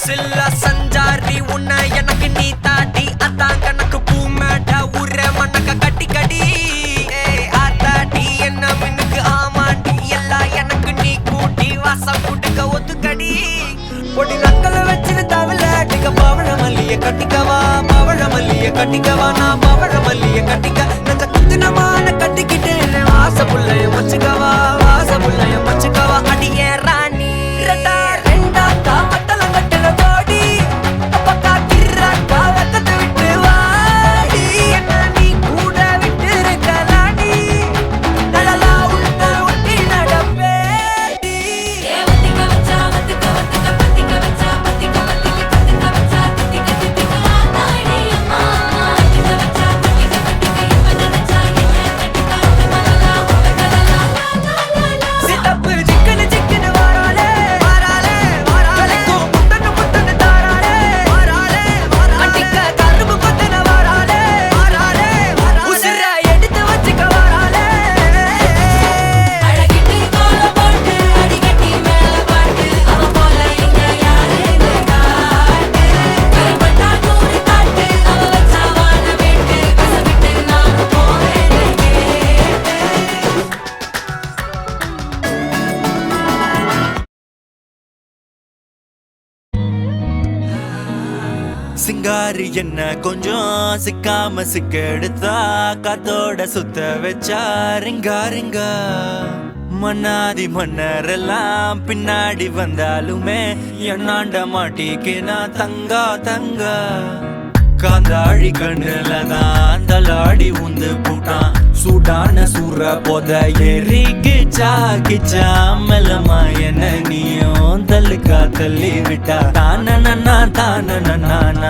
சில்ல சஞ்சாரி உன்னை எனக்கு நீ தாட்டி அதான் கணக்கு பூ மேட்ட உர மண்ணக்க கட்டி கடி ஆத்தாட்டி என்ன மின்னுக்கு ஆமாண்டி எல்லாம் எனக்கு நீ கூட்டி வாசம் கூட்டுக்க ஒத்துக்கடி பொடி நக்கல வச்சிரு தவில அடிக்க பவழ மல்லிய கட்டிக்கவா பவழ மல்லிய கட்டிக்கவா நான் பவழ மல்லிய கட்டிக்க நெஞ்ச குத்துனமான கட்டிக்கிட்டேன் வாச புள்ளைய வச்சுக்கவா வாச புள்ளைய வச்சுக்கவா அடியே ராணி சிங்காரி என்ன கொஞ்சம் சிக்காம சிக்க எடுத்தா காத்தோட சுத்த வச்சா ரிங்கா ரிங்கா மன்னாதி மன்னரெல்லாம் பின்னாடி வந்தாலுமே என்னாண்ட மாட்டிக்கு நான் தங்கா தங்கா காந்தாழி கண்ணுலதான் தலாடி உந்து போட்டான் சூடான சூற போத ஏறி கிச்சா கிச்சா மெல்லமா என்ன நீயும் தள்ளுக்கா தள்ளி விட்டா தான தான